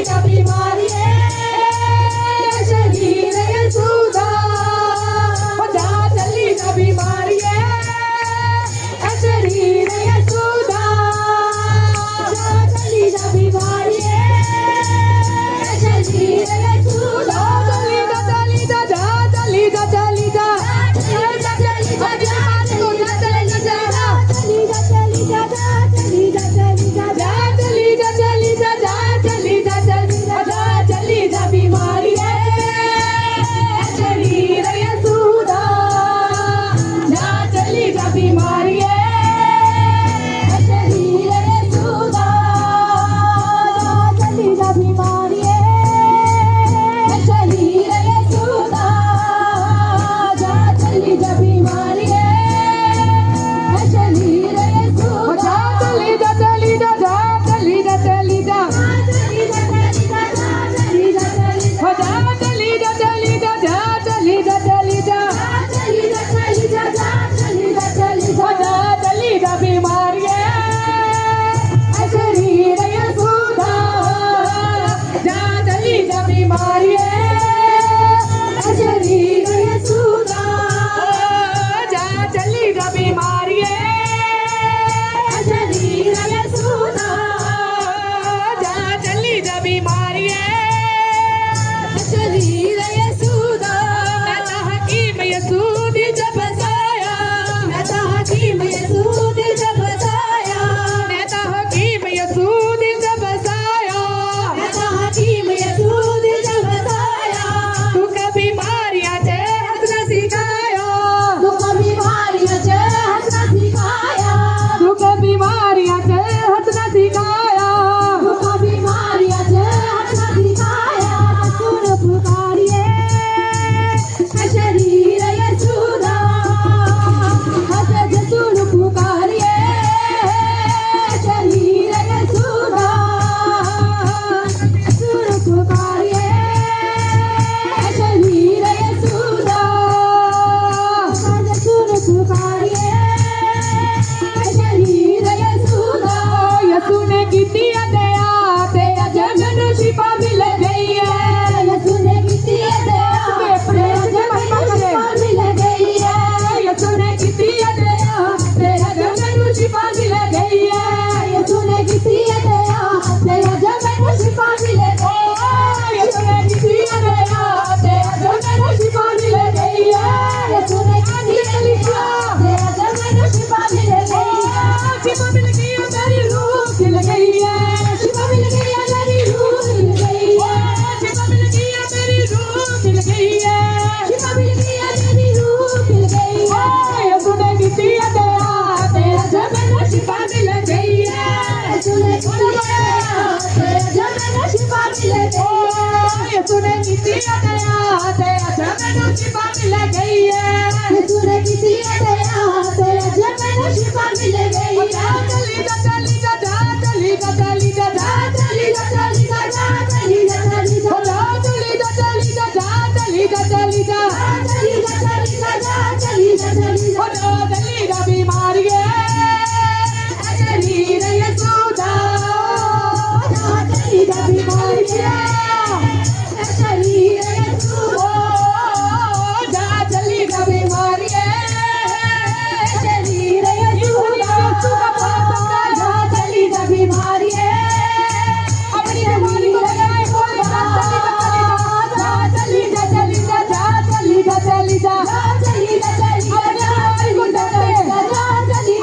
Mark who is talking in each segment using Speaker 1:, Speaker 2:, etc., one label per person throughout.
Speaker 1: जा बीमारी शरीर यसूदा जा चली जा बीमारी शरीर यसूदा जा चली जा बीमारी शरीर यसूदा चली जा चली जा जा चली जा चली जा चली जा चली जा चली जा चली जा चली जा चली जा जा चली जा चली जा जा चली जा चली जा जा चली जा बीमारी शरीर यसूदा जा चली जा बीमारी शरीर यसूदा जा चली जा बीमारी शरीर यसूदा जा चली जा बीमारी शरीर यसूदा चली जा चली जा जा चली जा चली जा चली जा चली जा चली जा चली जा जा चली जा चली जा चली जा चली जा जा चली जा चली जा जा चली जा बीमारी शरीर यसूदा जा चली जा बीमारी शरीर यसूदा जा चली जा बीमारी शरीर यसूदा जा चली जा बीमारी शरीर यसूदा मैं तो हकीम यसूद जब बसाया मैं तो हकीम यसूद जब बसाया मैं तो हकीम यसूद जब बसाया मैं तो हकीम यसूद जब बसाया तू कभी बीमारियां से हंसना सिखाया तू कभी बीमारियां से हंसना सिखाया तू कभी बीमारियां से हंसना सिखाया तू कभी बीमारियां से हंसना सिखाया सुन पुकारिए शरीर यसूदा हसद सुन पुकारिए शरीर यसूदा सुन पुकारिए शरीर यसूदा हसद सुन पुकारिए शरीर यसूदा यसू ने कीती दया ते अज मैनू शिफा मिल गई है यसू ने कीती दया ते अज मैनू शिफा मिल गई है यसू ने कीती दया ते अज मैनू शिफा मिल गई है यसू ने कीती दया ते अज मैनू शिफा मिल गई है यसू ने कीती दया ते अज मैनू शिफा मिल गई है यसू ने कीती दया ते अज मैनू शिफा मिल गई है शिफा मिल गई है मेरी रूह खिल गई है शिफा मिल गई है मेरी रूह खिल गई है शिफा मिल गई है मेरी रूह खिल गई है शिफा मिल गई है मेरी रूह खिल गई है यसू ने कीती दया ते अज मैनू शिफा मिल गई है यसू ने कीती दया ते अज मैनू शिफा मिल गई है यसू ने कीती दया ते अज मैनू शिफा मिल गई है यसू ने कीती दया ते अज मैनू शिफा मिल गई है चली जा चली जा जा चली जा चली जा जा चली जा चली जा जा चली जा चली जा जा चली जा चली जा जा चली जा चली जा चली जा चली जा जा चली जा चली जा चली जा बीमारी शरीर यसूदा जा चली जा बीमारी शरीर यसूदा जा चली जा बीमारी शरीर यसूदा जा चली जा बीमारी अपनी बीमारी को लगाए बोल जा चली जा चली जा जा चली जा चली जा चली जा चली जा अपनी बीमारी को लगाए जा चली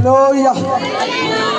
Speaker 2: Hallelujah.